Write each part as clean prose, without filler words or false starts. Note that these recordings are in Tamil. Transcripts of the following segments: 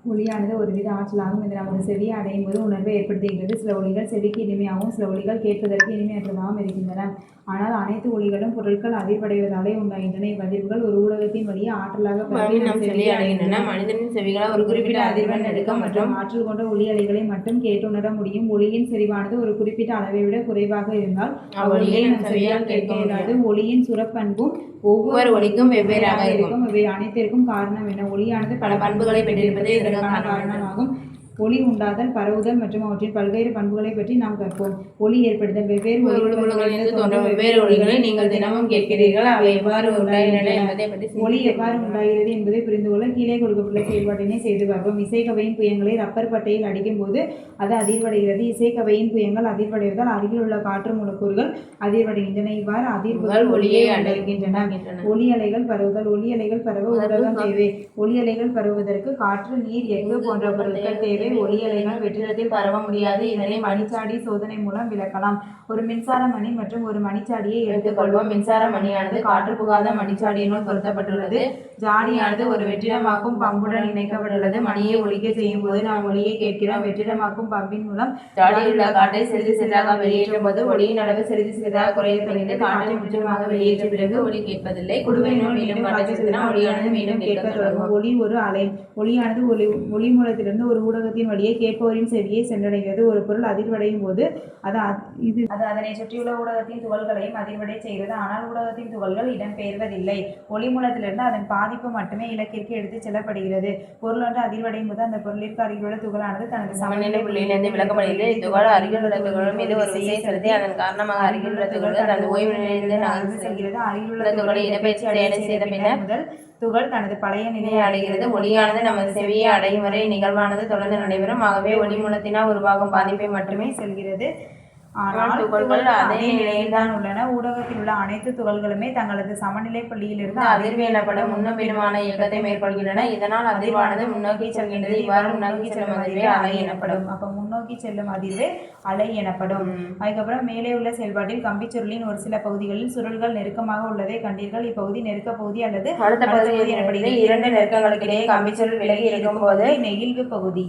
ஒளியானது ஒருவித ஆற்றலாகும். இது நமது செவியை அடையும் போது உணர்வை ஏற்படுத்துகின்றது. சில ஒலிகள் செவிக்கு இனிமையாகவும் சில ஒலிகள் கேட்பதற்கு இனிமையற்றதாகவும் இருக்கின்றன. ஆனால் அனைத்து ஒலிகளும் பொருட்கள் அதிர்வடைவதாலே உண்டாகின்றன. இவ்வதிர்வுகள் ஒரு ஊடகத்தின் வழியே ஆற்றலாக அடைகின்றன. மனிதனின் செவிகளால் ஒரு குறிப்பிட்ட அதிர்வெண் நடுக்கம் மற்றும் ஆற்றல் கொண்ட ஒலி அலைகளை மட்டும் கேட்டுணர முடியும். ஒலியின் செறிவானது ஒரு குறிப்பிட்ட அளவை விட குறைவாக இருந்தால் அவ்வொலியை நம் செவியால் கேட்க இயலாது. ஒலியின் சுரப்பண்பும் ஒவ்வொரு ஒலிக்கும் வெவ்வேறாக இருக்கும். இவை அனைத்திற்கும் காரணம் என்ன? ஒலியானது பல பண்புகளை பெற்றிருப்பதே இதற்கான காரணமாகும். ஒலி உண்டாதல், பரவுதல் மற்றும் அவற்றின் பல்வேறு பண்புகளை பற்றி நாம் கற்போம். ஒலி ஏற்படுதல். வெவ்வேறு வெவ்வேறு ஒலிகளை நீங்கள் தினமும் கேட்கிறீர்கள். அவை எவ்வாறு உண்டாகின்றன என்பதை பற்றி ஒலி எவ்வாறு உண்டாகிறது என்பதை புரிந்து கொள்ள கீழே கொடுக்கப்பட்டுள்ள செயல்பாட்டினை செய்து பார்ப்போம். இசைக்கவையின் புயங்களை ரப்பர் பட்டையில் அடிக்கும் போது அது அதிர்வடைகிறது. இசைக்கவையின் புயங்கள் அதிர்வடைவதால் அருகில் உள்ள காற்று மூலக்கூறுகள் அதிர்வடைகின்றன. இவ்வாறு அதிர்வுகள் ஒலியை அடைகின்றன. ஒலி அலைகள் பரவுதல். ஒலி அலைகள் பரவ ஊடகம் தேவை. ஒலி அலைகள் பரவுவதற்கு காற்று, நீர், எஃகு போன்ற பொருட்கள் தேவை. ஒலி அலைகள் வெற்றிடத்தில் பரவ முடியாது. இதனை மணிச்சாடி சோதனை மூலம் விளக்கலாம். ஒரு மின்சார மணி மற்றும் ஒரு மணிச்சாடியை எடுத்துக்கொள்வோம். மின்சார மணியானது காற்று புகாத மணிச்சாடியினுள் பொருத்தப்பட்டுள்ளது. ஜாடியானது ஒரு வெற்றிடமாக்கும் பம்புடன் இணைக்கப்பட்டுள்ளது. மணியை ஒலிக்க செய்யும் போது நாம் ஒலியை கேட்கிறோம். வெற்றிடமாக்கும் பம்பின் மூலம் ஜாடியில் உள்ள காற்றை சிறிது சிறிதாக வெளியேற்றும் போது ஒலியின் அளவு சிறிது சிறிதாக குறைய தொடங்கி காற்றை முற்றிலுமாக வெளியேற்ற பிறகு ஒலி கேட்பதில்லை. குடுவையினுள் மீண்டும் காற்றை செலுத்தினால் ஒலியானது மீண்டும் கேட்க தொடங்கும். ஒலி ஒரு அலை. ஒலியானது ஒலி மூலத்திலிருந்து ஒரு ஊடகத்தின் வழியே கேட்பவரின் செவியை சென்றடைகிறது. ஒரு பொருள் அதிர்வடையும் போது அது அதனை சுற்றியுள்ள ஊடகத்தின் துகள்களையும் அதிர்வடை செய்கிறது. ஆனால் ஊடகத்தின் துகள்கள் இடம்பெயர்வதில்லை. ஒலி மூலத்திலிருந்து அதன் பாதிப்பு மட்டுமே இலக்கிற்கு எடுத்துச் செல்லப்படுகிறது. பொருள் ஒன்று அதிர்வடையும் போது அந்த பொருளிற்கு அருகிலுள்ள துகளானது தனது சமநிலை புள்ளியிலிருந்து விலக்கப்படுகிறது. இத்துகள் அருகில் உள்ள துகள் மீது ஒரு விசையை செலுத்தி அதன் காரணமாக அருகில் உள்ள துகள்கள் தனது ஓய்வு நிலையிலிருந்து நகர்ந்து செல்கிறது. அருகில் உள்ள துகளை இடப்பெயர்ச்சி அடைய செய்த பின்னர் முதல் துகள் தனது பழைய நிலையை அடைகிறது. ஒலியானது நமது செவியை அடையும் வரை நிகழ்வானது தொடர்ந்து நடைபெறும். ஆகவே ஒலி மூலத்தினால் உருவாகும் பாதிப்பை மட்டுமே செல்கிறது. ஆனால் துகள்கள் அதே நிலையில் தான் உள்ளன. ஊடகத்தில் உள்ள அனைத்து துகள்களுமே தங்களது சமநிலை புள்ளியிலிருந்து அதிர்வு எனப்படும் முன்னும் பின்னுமான இயக்கத்தை மேற்கொள்கின்றன. இதனால் அதிர்வானது முன்னோக்கி செல்கின்றது. இவ்வாறு முன்னோக்கி செல்லும் அதிர்வே அலை எனப்படும். அப்ப முன்னோக்கி செல்லும் அதிர்வே அலை எனப்படும். அதுக்கப்புறம் மேலே உள்ள செயல்பாட்டில் கம்பிச்சுருளின் ஒரு சில பகுதிகளில் சுருள்கள் நெருக்கமாக உள்ளதை கண்டீர்கள். இப்பகுதி நெருக்க பகுதி அல்லது அடுத்த பகுதி எனப்படுகிறது. இரண்டு நெருக்கங்களுக்கு இடையே கம்பிச்சுருள் விலகி இருக்கும் போது நெகிழ்வு பகுதி.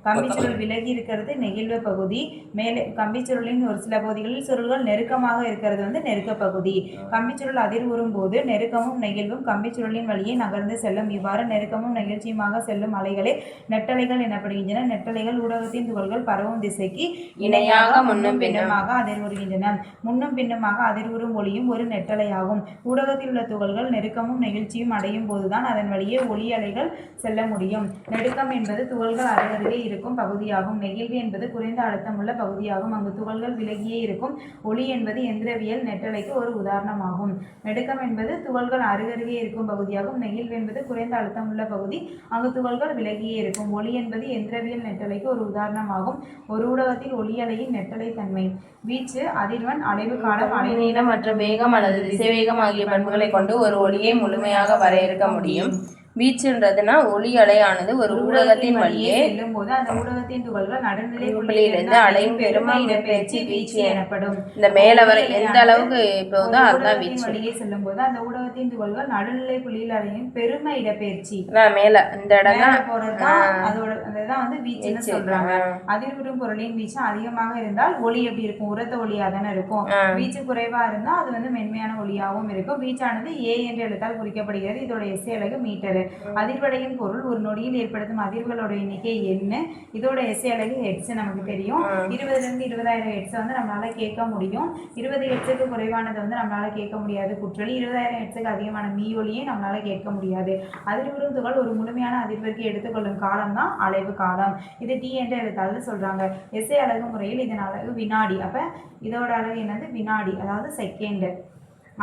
கம்பிச்சுருள் விலகி இருக்கிறது நெகிழ்வு பகுதி. மேலே கம்பிச்சுருளின் ஒரு சில பகுதிகளில் சுருள்கள் நெருக்கமாக இருக்கிறது நெருக்க பகுதி. கம்பிச்சுருள் அதிர்வுறும் போது நெருக்கமும் நெகிழ்வும் கம்பிச்சுருளின் வழியே நகர்ந்து செல்லும். இவ்வாறு நெருக்கமும் நெகிழ்ச்சியுமாக செல்லும் அலைகளே நெட்டலைகள் எனப்படுகின்றன. நெட்டலைகள் ஊடகத்தின் துகள்கள் பரவும் திசைக்கு இணையாக முன்னும் பின்னுமாக அதிர்வுறுகின்றன. முன்னும் பின்னுமாக அதிர்வுறும் ஒளியும் ஒரு நெட்டலையாகும். ஊடகத்தில் உள்ள துகள்கள் நெருக்கமும் நெகிழ்ச்சியும் அடையும் போதுதான் அதன் வழியே ஒளி அலைகள் செல்ல முடியும். நெருக்கம் என்பது துகள்கள் அருகே இருக்கும் பகுதியாகும். நெகிழ்வு என்பது குறைந்த அழுத்தம் உள்ள பகுதியாகும். அங்கு துகள்கள் விலகியே இருக்கும். ஒளி என்பது எந்திரவியல் நெட்டலைக்கு ஒரு உதாரணமாகும். நெருக்கம் என்பது துகள்கள் அருகருகே இருக்கும் பகுதியாகும். நெகிழ்வு என்பது குறைந்த அழுத்தம் உள்ள பகுதி. அங்கு துகள்கள் விலகியே இருக்கும். ஒளி என்பது எந்திரவியல் நெட்டலைக்கு ஒரு உதாரணமாகும். ஒரு ஊடகத்தில் ஒளி அலையின் நெட்டலை தன்மை. வீச்சு, அதிர்வெண், அலைவு காலம், அலைநீளம் மற்றும் வேகம் அல்லது திசைவேகம் ஆகிய பண்புகளை கொண்டு ஒரு ஒளியை முழுமையாக வரையறுக்க முடியும். வீச்சுன்றதுன்னா ஒளி அலையானது ஒரு ஊடகத்தின் வழியே செல்லும் போது அந்த ஊடகத்தின் துகள்கள் நடுநிலை புள்ளியிலிருந்து அலையும் பெருமை இடப்பெயர்ச்சி வீச்சு எனப்படும். இந்த மேல வரை எந்த அளவுக்கு போதோ அதுதான் வீச்சு. வழியே செல்லும் போது அந்த ஊடகத்தின் துகள்கள் நடுநிலை புள்ளியில் அலையும் பெருமை இடப்பெயர்ச்சி மேல இந்த இடம் போறதுதான் அதோட அதுதான் வீச்சுன்னு சொல்றாங்க. அதிர்வுறும் பொருளின் வீச்சு அதிகமாக இருந்தால் ஒளி எப்படி இருக்கும்? உரத்த ஒளியா தானே இருக்கும். வீச்சு குறைவா இருந்தால் அது மென்மையான ஒளியாகவும் இருக்கும். வீச்சானது ஏ என்ற எழுத்தால் குறிக்கப்படுகிறது. இதோட எஸ்ஐ அலகு மீட்டர். அதிர்வடையும் பொருள் ஒரு நொடியில் ஏற்படுத்தும் அதிர்வுகளோட எண்ணிக்கை என்ன? இதோட எஸ்ஐ அலகு ஹெட்ஸ் நமக்கு தெரியும். 20,000 to 20,000 ஹெட்ஸ் நம்மளால கேட்க முடியும். 20 ஹெட்ஸுக்கு குறைவானது நம்மளால கேட்க முடியாது குற்றொலி. 20,000 ஹெட்ஸுக்கு அதிகமான மீயொலியை நம்மளால கேட்க முடியாது. அதிர்வுறும் துகள் ஒரு முழுமையான அதிர்விற்கு எடுத்துக்கொள்ளும் காலம் தான் அலைவு காலம். இது டி என்ற எழுத்தாளர் சொல்றாங்க. எஸ்ஐ அலகு முறையில் இதன் அலகு வினாடி. அப்ப இதோட அலகு என்னது? வினாடி, அதாவது செகண்ட்.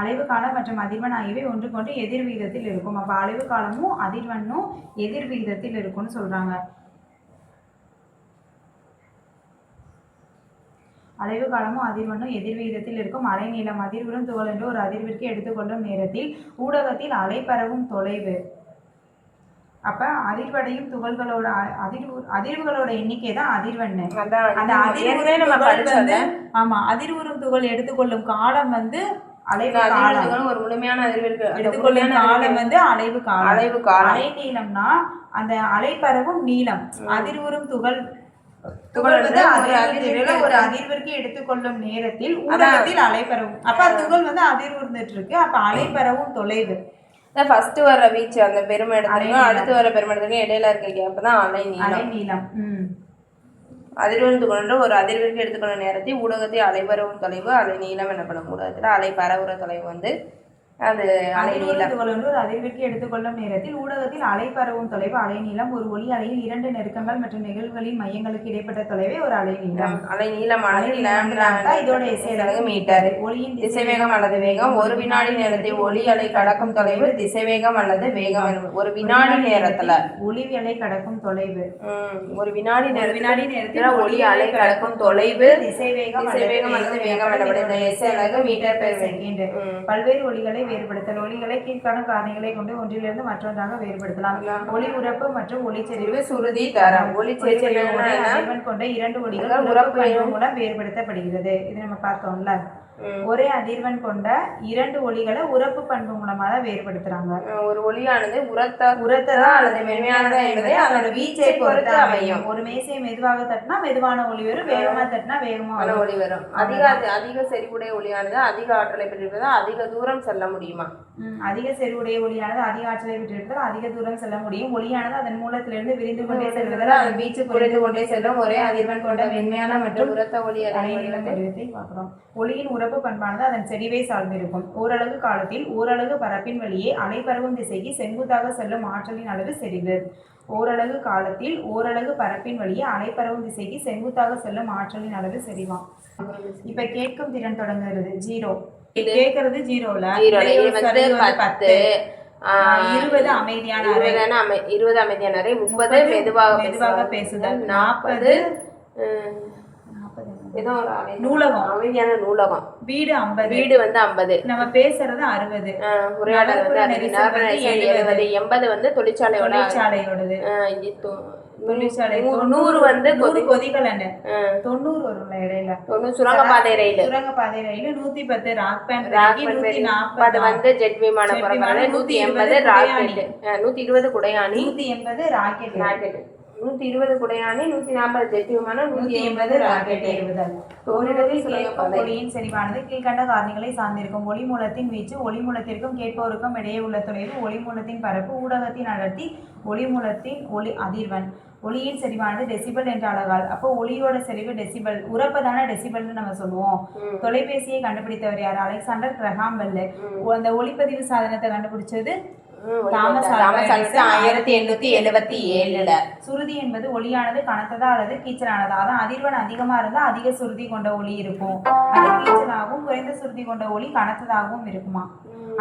அலைவு காலம் மற்றும் அதிர்வெண் ஆகியவை ஒன்றுக்கொன்று எதிர் விகிதத்தில் இருக்கும். அப்போ அலைவு காலமும் அதிர்வெண்ணும் எதிர் விகிதத்தில் இருக்கும்னு சொல்றாங்க. அலைவு காலமும் அதிர்வெண்ணும் எதிர் விகிதத்தில் இருக்கும். அலைநீளம் அதிர்வுறும் துகள் என்று ஒரு அதிர்விற்கு எடுத்துக்கொள்ளும் நேரத்தில் ஊடகத்தில் அலை பரவும் தொலைவு. அப்ப அதிர்வடையும் துகள்களோட அதிர்வுகளோட எண்ணிக்கை தான் அதிர்வெண். அந்த அதிர்வுறும் துகள் எடுத்துக்கொள்ளும் காலம் அலைவு காலம். ஒரு முழுமையான அதிர்விற்கு எடுத்துக்கொள்ளும் காலம் அலைவு காலம். அலைநீளம்னா அந்த அலை பரவும் நீளம் அதிர்வுறும் துகள் வந்து ஒரு அதிர்விற்கு எடுத்துக்கொள்ளும் நேரத்தில் ஊடகத்தில் அலை பரவும். அப்ப துகள் வந்து அதிர்வுறுந்துட்டு இருக்கு. அப்ப அலை பரவும் தொலைவு ஃபர்ஸ்ட் வர வீச்சு அந்த பெருமை இடத்துக்கும் அடுத்து வர பெருமை இடத்துக்கும் இடையில இருக்க கேப் தான் அலை நீளம். அதிர்வெண் துகள் ஒரு அதிர்விற்கு எடுத்துக்கொள்ள நேரத்தில் ஊடகத்தில் அலைபரவும் தொலைவு அலை நீளம் எனப்படும். ஊடகத்தில் அலை பரவுற தொலைவு வந்து அது அலை நீளம். துகள் ஒரு அதிர்விற்கு எடுத்துக்கொள்ளும் நேரத்தில் ஊடகத்தில் அலை பரவும் தொலைவு அலை நீளம். ஒரு ஒளி அலையில் 2 நெருக்கங்கள் மற்றும் நிகழ்வுகளின் மையங்களுக்கு இடைப்பட்ட தொலைவே ஒரு அலை நீளம். அலை நீளமானது இதோட இசையலகு மீட்டர். ஒளியின் திசைவேகம் அல்லது வேகம். ஒரு வினாடி நேரத்தில் ஒளி அலை கடக்கும் தொலைவு திசைவேகம் அல்லது வேகம். ஒரு வினாடி நேரத்துல ஒளி அலை கடக்கும் தொலைவு ஒரு வினாடி நேரத்தில் ஒளி அலை கடக்கும் தொலைவு திசைவேகம் அல்லது வேகம் எனப்படுகிறது. இசையலகு மீட்டர் பெர் செகண்ட். பல்வேறு ஒளிகளை வேறுபடுத்தல். ஒளிகளை கீழ்காணும் காரணிகளை கொண்டு ஒன்றிலிருந்து மற்றொன்றாக வேறுபடுத்தலாம். ஒளி உரப்பு மற்றும் ஒளிச்செறிவு சுருதி தரம். ஒளிச்செறிவு அதிர்வெண் கொண்ட 2 ஒளிகள் உரப்பு பண்பு மூலம் வேறுபடுத்தப்படுகிறது. இது நம்ம பார்த்தோம்ல. ஒரே அதிர்வெண் கொண்ட 2 ஒளிகளை உரப்பு பண்பு மூலமா தான் வேறுபடுத்துறாங்க. ஒரு ஒளியானது உரத்ததா அல்லது மென்மையானதா என்பதை அதோட வீச்சை பொறுத்து அமையும். ஒரு மேசையை மெதுவாக தட்டினா மெதுவான ஒளி வரும், வேகமா தட்டினா வேகமான ஒளி வரும். அதிக செறிவுடைய ஒளியானது அதிக ஆற்றலை பெற்றிருப்பதால் அதிக தூரம் செல்ல முடியுமா? அதிக செறிவுடைய ஒளியானது அதிக ஆற்றலை பெற்றிருப்பதால் அதிக தூரம் செல்ல முடியும். ஒளியானது அதன் மூலத்திலிருந்து விரிந்து கொண்டே செல்வதால் அதன் வீச்சு குறைந்து கொண்டே செல்லும். ஒரே அதிர்வெண் கொண்ட மென்மையான மற்றும் உரத்த ஒளி வடிவத்தை பார்க்கிறோம். ஒளியின் உரப்பு பண்பானது அதன் செறிவை சார்ந்திருக்கும். ஓரளவு காலத்தில் ஓரளவு பரப்பின் வழியே அலை பரவும் திசைக்கு செங்குத்தாக செல்லும் ஆற்றலின் அளவு செறிவு. ஓரளவு காலத்தில் ஓரளவு பரப்பின் வழியே அலை பரவும் திசைக்கு செங்குத்தாக செல்லும் ஆற்றலின் அளவு செறிவாம். இப்ப கேட்கும் திறன் தொடங்குறது 0. கேட்கறது 0ல 10 20 அமைதியான 20 அமைதியான 30 மெதுவாக பேசுதல் 40 ஏதோ ஒரு நூலகம் அமைதியான நூலகம். வீடு 50. வீடு வந்து 50. நம்ம பேசுறது 60. உரையாடல் வந்து 70. 80 வந்து தொழிற்சாலையோடது. தொழிற்சாலை 90 வந்து கொதிகலன் 90 வரும்ல இடையில. 90 சுரங்கப்பாதை ரயில். 110 ராக் பேண்ட். 140 வந்து ஜெட் விமான பரம்பரை. 180 ராக்கெட். 120 குடையாணி. 180 ராக்கெட். 120 குடையாணி. 140 ஜெட் விமானம். 180 ராக்கெட் ஏவுதல். ஒளியின் செறிவானது கீழ்கண்ட காரணிகளை சார்ந்திருக்கும். ஒளி மூலத்தின் வீச்சு, ஒளி மூலத்திற்கும் கேட்போருக்கும் இடையே உள்ள தொலைவு, ஒளி மூலத்தின் பரப்பு, ஊடகத்தின் அடர்த்தி, ஒளி மூலத்தின் ஒளி அதிர்வெண். ஒளியின் செறிவானது டெசிபல் என்ற அலகால். அப்போ ஒளியோட செறிவு டெசிபல். உரப்பதான டெசிபல்னு நம்ம சொல்லுவோம். தொலைபேசியை கண்டுபிடித்தவர் யார்? Alexander Graham bell. அந்த ஒளிப்பதிவு சாதனத்தை கண்டுபிடிச்சது தாமஸ் ஆல்வா எடிசன் 1877. சுருதி என்பது ஒளியானது கனத்ததா அல்லது கீச்சலானதா? அதான் அதிர்வெண் அதிகமா இருந்தா அதிக சுருதி கொண்ட ஒளி இருக்கும். அது கீச்சலாகவும் குறைந்த சுருதி கொண்ட ஒளி கனத்ததாகவும் இருக்குமா?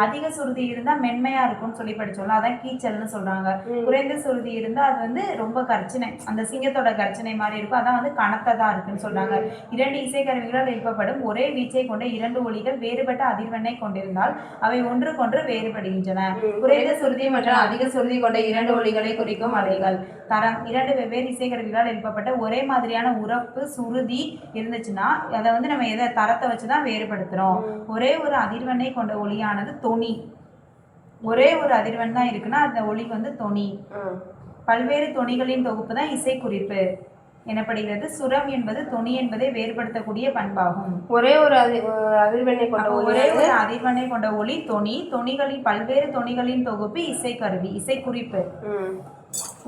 அதிக சுருதி இருந்தா மென்மையா இருக்கும்னு சொல்லி படிச்சோம்ல, அதான் கீச்சல்னு சொல்றாங்க. குறைந்த சுருதி இருந்தா அது வந்து ரொம்ப கர்ச்சனை, அந்த சிங்கத்தோட கர்ச்சனை மாதிரி இருக்கும். அதான் வந்து கனத்ததா இருக்குன்னு சொல்றாங்க. 2 இசைக்கருவிகளால் எழுப்பப்படும் ஒரே வீச்சை கொண்ட 2 ஒலிகள் வேறுபட்ட அதிர்வெண்ணை கொண்டிருந்தால் அவை ஒன்றுக்கொன்று வேறுபடுகின்றன. குறைந்த சுருதி மற்றும் அதிக சுருதி கொண்ட 2 ஒலிகளை குறிக்கும் அலைகள். தரம் 2 வெவ்வேறு இசைக்கருவிகளால் எழுப்பப்பட்ட ஒரே மாதிரியான உரப்பு சுருதி இருந்துச்சுன்னா அதை வந்து நம்ம எதை தரத்தை வச்சுதான் வேறுபடுத்துறோம். ஒரே ஒரு அதிர்வெண்ணை கொண்ட ஒலியானது தொனி. ஒரே ஒரு அதிர்வெண் தான் இருக்குன்னா அந்த ஒலி வந்து தொனி. பல்வேறு தொனிகளின் தொகுப்பு தான் இசை குறிப்பு எனப்படுகிறது. சுரம் என்பது தொனி என்பதை வேறுபடுத்தக்கூடிய பண்பாகும். ஒரே ஒரு அதிர்வெண்ணை கொண்ட ஒலி தொனி. தொனிகளின் பல்வேறு தொனிகளின் தொகுப்பு இசை கருவி, இசை குறிப்பு.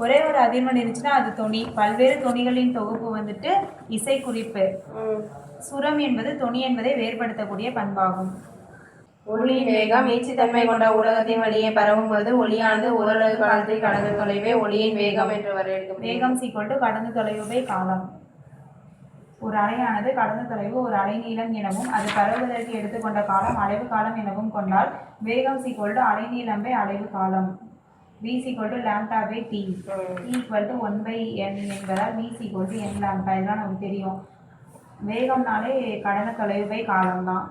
ஒரே ஒரு அதிர்வெண் இருந்துச்சுன்னா அது தொனி. பல்வேறு தொனிகளின் தொகுப்பு வந்துட்டு இசை குறிப்பு. சுரம் என்பது தொனி என்பதை வேறுபடுத்தக்கூடிய பண்பாகும். ஒளியின் வேகம் மீட்சித்தன்மை கொண்ட ஊடகத்தின் வழியே பரவும் பொழுது ஒளியானது ஓரளவு காலத்தில் கடந்த தொலைவே ஒளியின் வேகம் என்று வரையறுக்கும். வேகம் சீக்வல் கடந்த தொலைவே காலம். ஒரு அலையானது கடந்த தொலைவு ஒரு அலை நீளம் எனவும் அது பரவுவதற்கு எடுத்துக்கொண்ட காலம் அலைவு காலம் எனவும் கொண்டால் வேகம் சீக்வல் அலை நீளம்பை அலைவு காலம். v = λ/t = 1/n என்பதால் v = n λ. இதெல்லாம் நமக்கு தெரியும். வேகம்னாலே கடந்த தொலைவு காலம் தான்.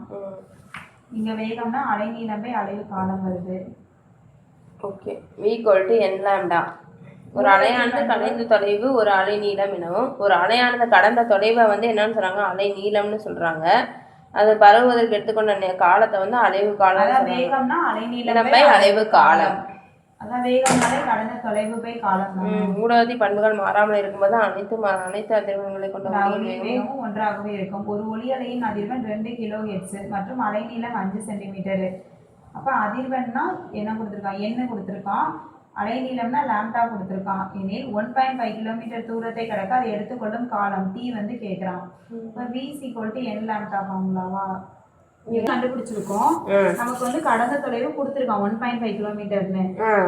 இங்க வேகம்னா அலை நீளம்பை அலைவு காலம் வருது. ஓகே. v = n λ. ஒரு அலையானது கடந்த தொலைவு ஒரு அலை நீளம் எனவும் ஒரு அலையானது கடந்த தொலைவை வந்து என்னன்னு சொல்றாங்க? அலை நீளம்னு சொல்றாங்க. அது பரவுவதற்கு எடுத்துக்கொண்ட காலத்தை வந்து அலைவு காலம். வேகம்னா அலை நீளம்பை அலைவு காலம். அதான் வேகம்னாலே கடந்த தொலைவு பை காலம் தான். ஊடகத்தி பண்புகள் மாறாமல் இருக்கும்போது அனைத்து அதிர்வெண்களை கொண்ட ஒளியின் வேகமும் ஒன்றாகவே இருக்கும். ஒரு ஒளி அலையின் அதிர்வெண் 2 kHz மற்றும் அலைநீளம் 5 சென்டிமீட்டர். அப்ப அதிர்வெண்னா என்ன கொடுத்துருக்கான், என்ன கொடுத்துருக்கான், அலைநீளம்னா லாம்டா கொடுத்துருக்கான். எனில் 1.5 கிலோமீட்டர் தூரத்தை கடக்க அதை எடுத்துக்கொள்ளும் காலம் t வந்து கேட்குறான். இப்போ v = n லாம்டா ஃபார்முலாவா கண்டுபிடிச்சிருக்கோம். நமக்கு வந்து கடந்த தொலைவு கொடுத்துருக்கான் 1.5 கிலோமீட்டர்னு.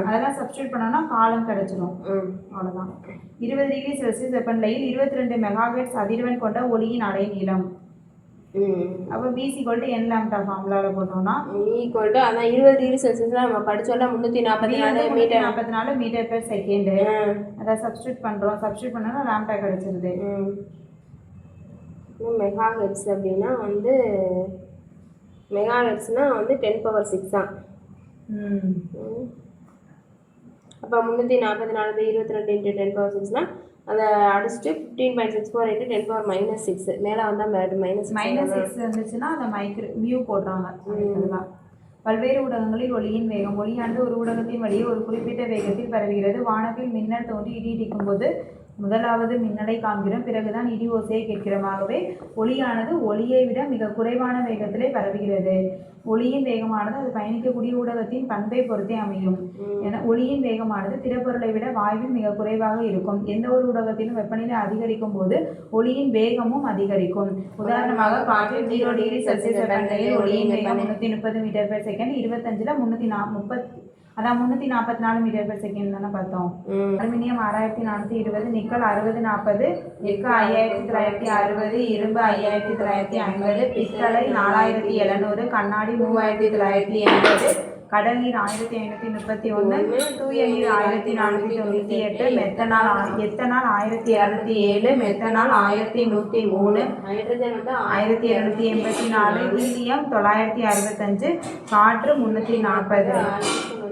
அதெல்லாம் சப்ஸ்டியூட் பண்ணோம்னா காலம் கிடைச்சிடும். அவ்வளோதான். 20 டிகிரி செல்சியஸ் வெப்பநிலையில் 22 மெகாஹெர்ட்ஸ் அதிர்வெண் கொண்ட ஒளியின் அலைநீளம். அப்போ v = n லாம்டா ஃபார்முலாவில் போட்டோம்னா அதான் 20 டிகிரி செல்சியஸ்ல நம்ம படிச்சோம்ல 344 மீட்டர் பெர் செகண்ட். அதை சப்ஸ்டியூட் பண்ணுறோம். சப்ஸ்டியூட் பண்ணோம்னா லாம்டா கிடைச்சிருது. மெகாஹெர்ட்ஸ் அப்படின்னா வந்து மெகாஹெர்ட்ஸ்னா வந்து 10⁶ தான். அப்போ 344/22 × 10⁶ அதை அடிச்சுட்டு 15.64 × 10⁻⁻6 மேலே வந்தால் -6 இருந்துச்சுன்னா அதை மியூ போடுறாங்க. பல்வேறு ஊடகங்களில் ஒளியின் வேகம். ஒளியானது ஒரு ஊடகத்தின் வழியே ஒரு குறிப்பிட்ட வேகத்தில் பரவுகிறது. வானத்தில் மின்னல் தோன்றி இடி இடிக்கும் போது முதலாவது மின்னலை காண்கிறோம், பிறகுதான் இடி ஓசையை கேட்கிறோம். ஆகவே ஒளியானது ஒளியை விட மிக குறைவான வேகத்திலே பரவுகிறது. ஒளியின் வேகமானது அது பயணிக்கக்கூடிய ஊடகத்தின் பண்பை பொறுத்தே அமையும். என ஒளியின் வேகமானது திடப்பொருளை விட வாயுவில் மிக குறைவாக இருக்கும். எந்த ஒரு ஊடகத்திலும் வெப்பநிலை அதிகரிக்கும் போது ஒளியின் வேகமும் அதிகரிக்கும். உதாரணமாக காற்றில் 0 டிகிரி செல்சியஸ் வெப்பநிலையில் ஒளியின் வேகம் 330 மீட்டர் பெர் செகண்ட், 25ல் 344 மீட்டர் பெர் செகண்ட் தானே பார்த்தோம். அலுமினியம் 6420, நிக்கல் 6040, எஃகு 5960, இரும்பு 5950, பித்தளை 4700, கண்ணாடி 3980, கடல் நீர் 1531, தூய நீர் 1498, எத்தனால் 1207, மெத்தனால் 1103, ஹைட்ரஜன் 1284, ஹீலியம் 965, காற்று 340,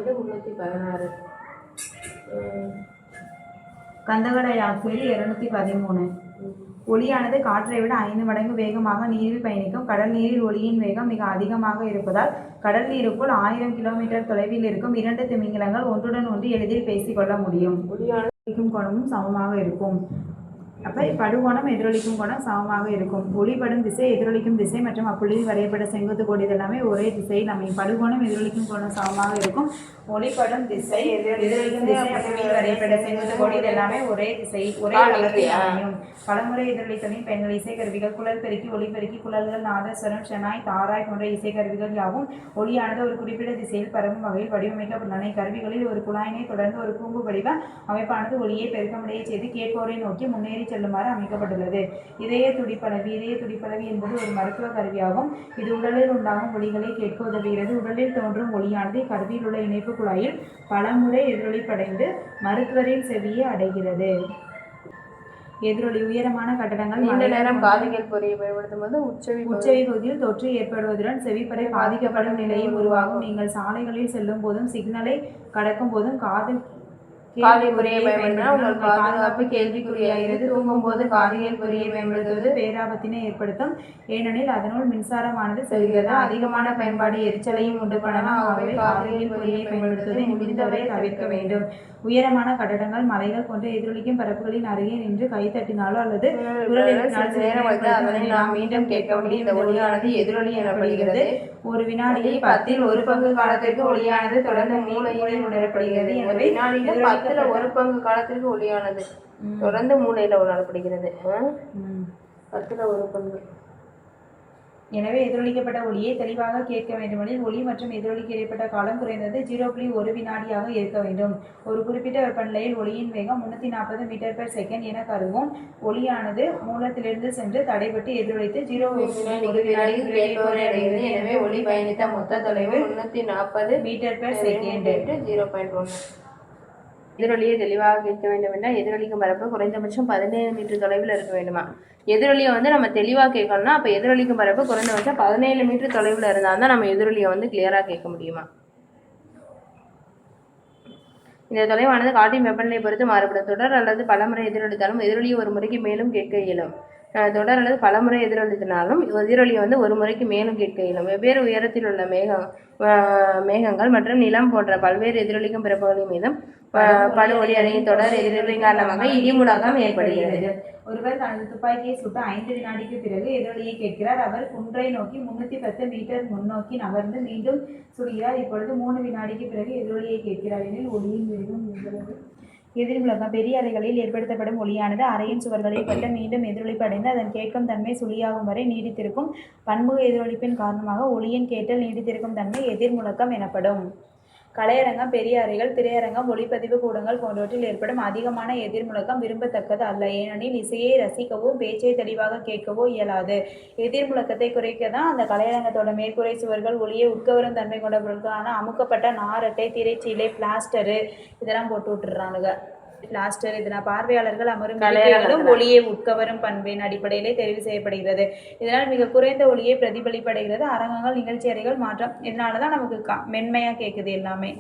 316, கந்தக டை ஆக்சைடு 213. ஒளியானது காற்றை விட 5 மடங்கு வேகமாக நீரில் பயணிக்கும். கடல் நீரில் ஒளியின் வேகம் மிக அதிகமாக இருப்பதால் கடல் நீருக்குள் 1000 கிலோமீட்டர் தொலைவில் இருக்கும் 2 திமிங்கலங்கள் ஒன்றுடன் ஒன்று எளிதில் பேசிக்கொள்ள முடியும். ஒளியானது கோணமும் சமமாக இருக்கும். அப்போ படுகோணம் எதிரொலிக்கும் கோணம் சமமாக இருக்கும். ஒளிப்படும் திசை, எதிரொலிக்கும் திசை மற்றும் அப்புள்ளியில் வரையப்பட்ட செங்குத்து கோடு இதெல்லாமே ஒரே திசையில் அமையும். படுகோணம் எதிரொலிக்கும் கோணம் சமமாக இருக்கும். ஒளிப்படும் திசை, எதிரொலிக்கும் திசை, அப்புள்ளியில் வரையப்பட்ட செங்குத்து கோடு இதெல்லாமே ஒரே அளவில் அமையும். பலமுறை எதிரொலித்தலின் பெண்கள் இசைக்கருவிகள், குழல் பெருக்கி, ஒளிபெருக்கி, குழல்கள், நாதஸ்வரம், ஷெனாய், தாராய் போன்ற இசைக்கருவிகள் யாவும் ஒளியானது ஒரு குறிப்பிட்ட திசையில் பரவும் வகையில் வடிவமைக்கப்பட்டுள்ளன. இக்கருவிகளில் ஒரு குழாயினை தொடர்ந்து ஒரு கூம்பு வடிவ அமைப்பானது ஒளியை பெருக்கமடைய செய்து கேட்போரை நோக்கி முன்னேறி செல்லுமாறு அமைக்கப்பட்டுள்ளது. இதய துடிப்பளவி என்பது ஒரு மருத்துவ கருவியாகும். இது உடலில் உண்டாகும் ஒலிகளை கேட்க உதவுகிறது. உடலில் தோன்றும் ஒளியானது கருவியில் உள்ள இணைப்பு குழாயில் பலமுறை எதிரொலிப்படைந்து மருத்துவரின் செவியை அடைகிறது. எதிரொலி உயரமான கட்டடங்கள் நீண்ட நேரம் காதுகள் பொறியை பயன்படுத்தும் போது உச்சவி பகுதியில் தொற்று ஏற்படுவதுடன் செவிப்பறை பாதிக்கப்படும் நிலையும் உருவாகும். நீங்கள் சாலைகளில் செல்லும் போதும் சிக்னலை கடக்கும் போதும் காதில் பொறியை பயன்படுத்தினால் உங்கள் பாதுகாப்பு கேள்விக்குறியாகிறது. தூங்கும் போது காதில் பொறியை பயன்படுத்துவது பேராபத்தினை ஏற்படுத்தும். ஏனெனில் அதனுள் மின்சாரமானது செல்கிறது. அதிகமான பயன்பாடு எரிச்சலையும் உண்டு பண்ணலாம். ஆகவே காதில் பொறியை பயன்படுத்துவதை முடிந்தவரை தவிர்க்க வேண்டும். உயரமான கட்டடங்கள், மலைகள் போன்ற எதிரொலிக்கும் பரப்புகளின் அருகே நின்று கை தட்டினாலோ அல்லது நாம் மீண்டும் கேட்க முடியும். இந்த ஒளியானது எதிரொலி எனப்படுகிறது. ஒரு வினாடியில் 10ல் 1 பங்கு காலத்திற்கு ஒளியானது தொடர்ந்து மூளையில் உணரப்படுகிறது. எனவே 10ல் 1 பங்கு காலத்திற்கு ஒளியானது தொடர்ந்து மூளையில் உணரப்படுகிறது. 10ல் 1 பங்கு. எனவே எதிரொலிக்கப்பட்ட ஒளியை தெளிவாக கேட்க வேண்டுமெனில் ஒளி மற்றும் எதிரொலிக்கு இடைப்பட்ட காலம் குறைந்தது 0.1 வினாடியாக இருக்க வேண்டும். ஒரு குறிப்பிட்ட வெப்பநிலையில் ஒளியின் வேகம் 340 மீட்டர் பெர் செகண்ட் என கருதுவோம். ஒளியானது மூலத்திலிருந்து சென்று தடைபட்டு எதிரொலித்து 0.1 வினாடியில் கேட்போரை அடைகிறது. எனவே ஒளி பயணித்த மொத்த தொலைவு 340 மீட்டர் பெர் செகண்ட் 0.1. எதிரொலியை தெளிவாக கேட்க வேண்டும் என்றால் எதிரொலிக்கும் பரப்பு குறைந்தபட்சம் 17 மீட்டர் தொலைவில் இருக்க வேண்டுமா? எதிரொலியை வந்து நம்ம தெளிவாக கேட்கணும்னா அப்போ எதிரொலிக்கும் பரப்பு குறைந்தபட்சம் 17 மீட்டர் தொலைவில் இருந்தால் தான் நம்ம எதிரொலியை வந்து கிளியராக கேட்க முடியுமா? இந்த தொலைவானது காற்றின் வெப்பநிலை பொறுத்து மாறுபடும். தொடர் அல்லது பலமுறை எதிரொலித்தாலும் எதிரொலியை ஒரு முறைக்கு மேலும் கேட்க இயலும். தொடர் அல்லது பலமுறை எதிரொலித்தினாலும் எதிரொலியை வந்து ஒரு முறைக்கு மேலும் கேட்க இயலும். வெவ்வேறு உயரத்தில் உள்ள மேகங்கள் மற்றும் நிலம் போன்ற பல்வேறு எதிரொலிக்கும் பிறப்புகளின் மீதும் படு ஒளி அலையின் தொடர் எதிரொலியின் காரணமாக இடி முழக்கம் ஏற்படுகிறது. ஒருவர் தனது துப்பாக்கியை சுட்டு 5 வினாடிக்கு பிறகு எதிரொலியை கேட்கிறார். அவர் குன்றை நோக்கி 310 மீட்டர் முன்னோக்கி நகர்ந்து மீண்டும் சுடுகிறார். இப்பொழுது 3 வினாடிக்கு பிறகு எதிரொலியை கேட்கிறார் எனில் ஒளியின் வேகம் எவ்வளவு? எதிர்முழக்கம் பெரிய அறைகளில் ஏற்படுத்தப்படும் ஒளியானது அறையின் சுவர்களில் பட்டு மீண்டும் எதிரொலிப்படைந்து அதன் கேட்கும் தன்மை சுழியாகும் வரை நீடித்திருக்கும். பன்முக எதிரொலிப்பின் காரணமாக ஒளியின் கேட்டல் நீடித்திருக்கும் தன்மை எதிர்முழக்கம் எனப்படும். கலையரங்கம், பெரிய அறைகள், திரையரங்கம், ஒளிப்பதிவு கூடங்கள் போன்றவற்றில் ஏற்படும் அதிகமான எதிர்முழக்கம் விரும்பத்தக்கது அல்ல. ஏனெனில் இசையை ரசிக்கவோ பேச்சை தெளிவாக கேட்கவோ இயலாது. எதிர்முழக்கத்தை குறைக்க தான் அந்த கலையரங்கத்தோட மேற்கூரை சுவர்கள் ஒளியை உட்கவரும் தன்மை கொண்ட பொருட்களான அமுக்கப்பட்ட நாரட்டை, திரைச்சீலை, பிளாஸ்டரு இதெல்லாம் போட்டு விட்டுறானுங்க. பிளாஸ்டர் இதனால் பார்வையாளர்கள் அமரும் இருக்கைகளும் ஒளியை உட்கவரும் பண்பின் அடிப்படையிலே தெரிவு செய்யப்படுகிறது. இதனால் மிக குறைந்த ஒளியை பிரதிபலிப்படைகிறது. அரங்கங்கள், நிகழ்ச்சி அறைகள் மாற்றம் இதனாலதான் நமக்கு மென்மையா கேட்குது எல்லாமே.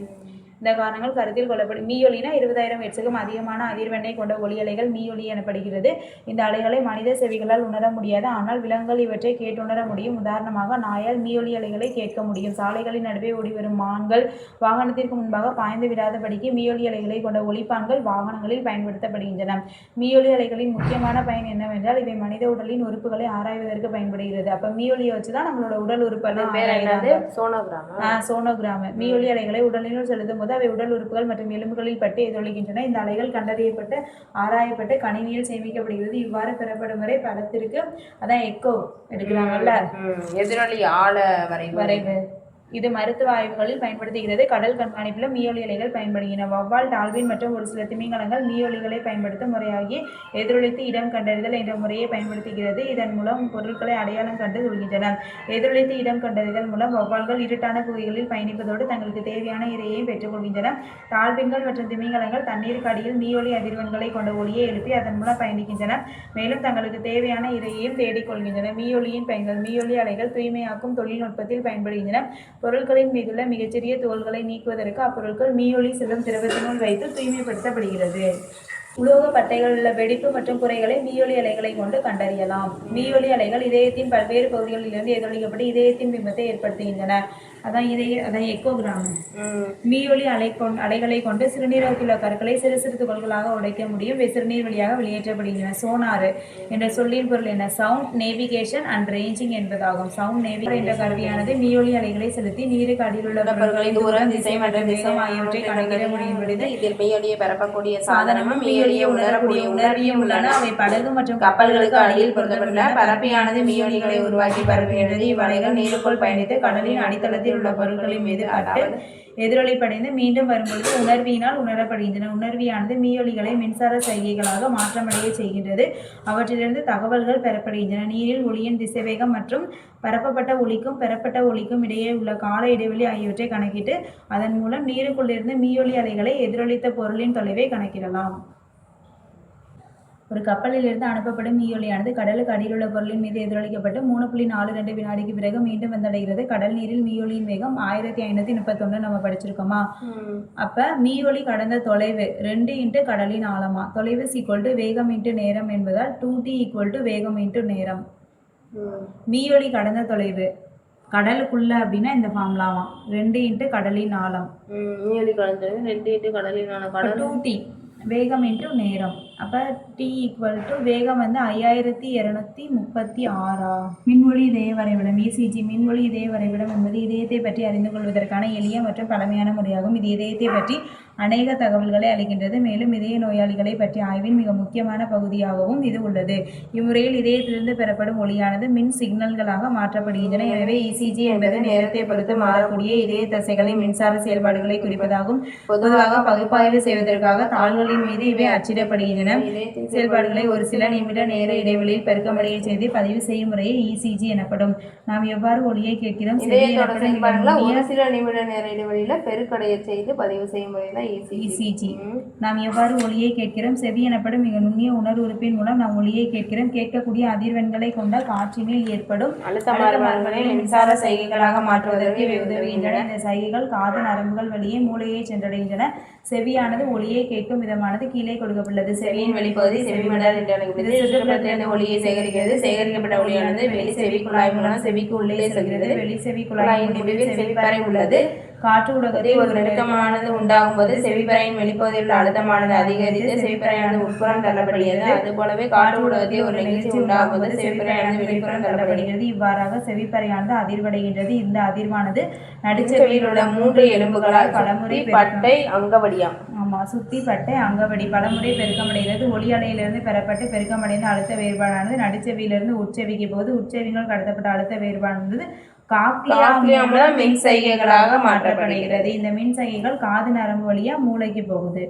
இந்த காரணங்கள் கருத்தில் கொள்ளப்படும். மீயொலினா 20,000 ஹெர்ட்ஸுக்கும் அதிகமான அதிர்வெண்ணை கொண்ட ஒலி அலைகள் மீயொலி எனப்படுகிறது. இந்த அலைகளை மனித செவிகளால் உணர முடியாது, ஆனால் விலங்குகள் இவற்றை கேட்டுணர முடியும். உதாரணமாக நாயால் மீயொலி அலைகளை கேட்க முடியும். சாலைகளின் நடுவே ஓடிவரும் மான்கள் வாகனத்திற்கு முன்பாக பாய்ந்து விடாதபடிக்கு மீயொலி அலைகளை கொண்ட ஒலிப்பான்கள் வாகனங்களில் பயன்படுத்தப்படுகின்றன. மீயொலி அலைகளின் முக்கியமான பயன் என்னவென்றால் இவை மனித உடலின் உறுப்புகளை ஆராய்வதற்கு பயன்படுகிறது. அப்ப மீயொலியை வச்சுதான் நம்மளோட உடல் உறுப்பெல்லாம் சோனோகிராம். மீயொலி அலைகளை உடலினுள் செலுத்தும் போது அவை உடல் உறுப்புகள் மற்றும் எலும்புகளில் பட்டு எதிரொலிக்கின்றன. இந்த அலைகள் கண்டறியப்பட்டு ஆராயப்பட்டு கணினியில் சேமிக்கப்படுகிறது. இவ்வாறு பெறப்படும் வரை படத்திற்கு அதான் எக்கோ எடுக்கிறாங்கல்ல, எதிரொலி ஆழ வரைவு. இது மருத்துவ ஆய்வுகளில் பயன்படுத்துகிறது. கடல் கண்காணிப்பிலும் மீயொலி அலைகள் பயன்படுகின்றன. வவ்வால், டால்பின் மற்றும் ஒரு சில திமிங்கலங்கள் மீயொலிகளை பயன்படுத்தும் முறையாகி எதிரொலித்து இடம் கண்டறிதல் என்ற முறையை பயன்படுத்துகிறது. இதன் மூலம் பொருட்களை அடையாளம் கண்டு கொள்கின்றன. எதிரொலித்து இடம் கண்டறிதல் மூலம் வவ்வால்கள் இருட்டான குகைகளில் பயணிப்பதோடு தங்களுக்கு தேவையான இரையை பெற்றுக்கொள்கின்றன. டால்பின்கள் மற்றும் திமிங்கலங்கள் தண்ணீருக்கு அடியில் மீயொலி அதிர்வெண்களை கொண்ட ஒலியை எழுப்பி அதன் மூலம் பயணிக்கின்றன. மேலும் தங்களுக்கு தேவையான இரையையும் தேடிக்கொள்கின்றன. மீயொலியின் பயன்கள். மீயொலி அலைகள் தூய்மையாக்கும் தொழில்நுட்பத்தில் பயன்படுகின்றன. பொருட்களின் மீதுள்ள மிகச்சிறிய தோல்களை நீக்குவதற்கு அப்பொருட்கள் மீயொலி செல்லும் திரவத்தினுள் வைத்து தூய்மைப்படுத்தப்படுகிறது. உலோக பட்டைகளில் உள்ள வெடிப்பு மற்றும் குறைகளை மீயொலி அலைகளை கொண்டு கண்டறியலாம். மீயொலி அலைகள் இதயத்தின் பல்வேறு பகுதிகளிலிருந்து எதிரொலிக்கப்பட்டு இதயத்தின் பிம்பத்தை ஏற்படுத்துகின்றன. அதான் எக்கோகிராம். மீயொலி அலைகளை கொண்டு சிறுநீரகத்தில் உள்ள கற்களை சிறு சிறு துகள்களாக உடைக்க முடியும். சிறுநீர் வழியாக வெளியேற்றப்படுகின்றன. சோனார் என்ற சொல்லின் பொருள் என்ன? சவுண்ட் நேவிகேஷன் அண்ட் ரேஞ்சிங் என்பதாகும். சவுண்ட் நேவிகேஷன் என்ற கருவியானது மீயொலி அலைகளை செலுத்தி நீருக்கு அடியில் உள்ள பொருட்களின் தூரம், திசை மற்றும் வேகம் ஆகியவற்றை கணக்கிட முடியும். இதில் மீயொலியை பரப்பக்கூடிய சாதனமும் மீயொலியை உணரக்கூடிய உணர்வியும் உள்ளன. அவை படகு மற்றும் கப்பல்களுக்கு அடியில் பொருத்தப்பட்டுள்ள பரப்பியானது மீயொலிகளை உருவாக்கி பரப்புகின்றது. இவ்வலைகள் நீருக்குள் பயணித்து கடலின் அடித்தளத்தில் உள்ள பொருட்களின் மீது பட்டு எதிரொலிப்படைந்து மீண்டும் வரும்பொழுது உணர்வியினால் உணரப்படுகின்றன. உணர்வியானது மீயொலிகளை மின்சார சைகைகளாக மாற்றமடைய செய்கின்றது. அவற்றிலிருந்து தகவல்கள் பெறப்படுகின்றன. நீரில் ஒளியின் திசைவேகம் மற்றும் பரப்பப்பட்ட ஒளிக்கும் பெறப்பட்ட ஒளிக்கும் இடையே உள்ள கால இடைவெளி ஆகியவற்றை கணக்கிட்டு அதன் மூலம் நீருக்குள்ளிருந்து மீயொலி அலைகளை எதிரொலித்த பொருளின் தொலைவை கணக்கிடலாம். ஒரு கப்பலிலிருந்து அனுப்பப்படும் மீயொலியானது கடலுக்கு அடியில் உள்ள பொருளின் மீது எதிரொலிக்கப்பட்டு 3.42 வினாடிக்கு பிறகு மீண்டும் வந்தடைகிறது. கடல் நீரில் மீயொலியின் வேகம் 1531 நம்ம படிச்சிருக்கோமா? அப்ப மீயொலி கடந்த தொலைவு 2 × கடலின் ஆழமா. தொலைவு = வேகம் × நேரம் என்பதால் 2t = வேகம் × நேரம். மீயொலி கடந்த தொலைவு கடலுக்குள்ள அப்படின்னா இந்த ஃபார்முலாவாம். 2 × கடலின் ஆழம். மீயொலி கடந்த 2 × கடலின் ஆழம் 2t வேகம் × நேரம். அப்போ t = வேகம் 5236. மின்வொலி இதய வரைபடம் ECG. மின்வொலி இதய வரைபடம் என்பது இதயத்தை பற்றி அறிந்து கொள்வதற்கான எளிய மற்றும் பழமையான முறையாகும். இது இதயத்தை பற்றி அநேக தகவல்களை அளிக்கின்றது. மேலும் இதய நோயாளிகளை பற்றிய ஆய்வின் மிக முக்கியமான பகுதியாகவும் இது உள்ளது. இம்முறையில் இதயத்திலிருந்து பெறப்படும் ஒளியானது மின் சிக்னல்களாக மாற்றப்படுகின்றன. எனவே ECG என்பது நேரத்தை பொறுத்து மாறக்கூடிய இதய தசைகளின் மின்சார செயல்பாடுகளை குறிப்பதாகும். பொதுவாக பகுப்பாய்வு செய்வதற்காக தாள்களின் மீது இவை அச்சிடப்படுகின்றன. செயல்பாடுகளை ஒரு சில நிமிட நேர இடைவெளியில் பெருக்கமடைய செய்து பதிவு செய்யும் முறையே ECG எனப்படும். நாம் எவ்வாறு ஒளியை கேட்கிறோம்? ஒரு சில நிமிட நேர இடைவெளியில பெருக்கடைய செய்து பதிவு செய்யும் முறை தான் இசிஜி. நாம் எவ்வாறு ஒலியை கேட்கிறோம்? செவி எனப்படும் மிக நுண்ணிய உணர்வு உறுப்பின் மூலம் நாம் ஒலியை கேட்கிறோம். கேட்கக்கூடிய அதிர்வெண்களை கொண்ட காற்றினில் ஏற்படும் அழுத்த மாறுபாடுகளை மின்சார சைகைகளாக மாற்றுவதற்கு இவை உதவுகின்றன. இந்த சைகைகள் காது நரம்புகள் வழியே மூளையை சென்றடைகின்றன. செவியானது ஒலியை கேட்கும் விதமானது கீழே கொடுக்கப்பட்டுள்ளது. செவியின் வெளிப்பகுதி செவிமண்டலம் என்று அழைக்கப்படுகிறது. சுற்றுப்புறத்திலிருந்து ஒலியை சேகரிக்கிறது. சேகரிக்கப்பட்ட ஒலியானது வெளி செவி குழாய் மூலம் செவிக்கு உள்ளே செல்கிறது. வெளி செவி குழாயின் முடிவில் செவிப்பறை உள்ளது. காற்று ஊடகத்தில் ஒரு நெருக்கமானது உண்டாகும் போது செவிப்பறையின் வெளிப்பகுதியில் உள்ள அழுத்தமானது அதிகரித்து செவிப்பறையானது உட்புறம் தள்ளப்படுகிறது. அதுபோலவே காற்று ஊடகத்தில் ஒரு நிகழ்ச்சி உண்டாகும் போது செவிப்பறையானது வெளிப்புறம் தள்ளப்படுகிறது. இவ்வாறாக செவிப்பறையானது அதிர்வடைகின்றது. இந்த அதிர்வானது நடுச்செவியில் உள்ள 3 எலும்புகளால் பலமுறை பட்டை அங்கவடியாம் சுத்தி பட்டை அங்கவடி பலமுறை பெருக்கமடைகிறது. ஒலி அலையிலிருந்து பெறப்பட்டு பெருக்கமடைந்த அழுத்த வேறுபாடானது நடுச்செவியிலிருந்து உட்செவிக்கு போது உட்செவிகள் கடத்தப்பட்ட அழுத்த வேறுபாடானது காக்லியா மூலம் மின் சைகைகளாக மாற்றப்படுகிறது. இந்த மின் சைகைகள் காது நரம்பு வழியா மூளைக்கு போகுது.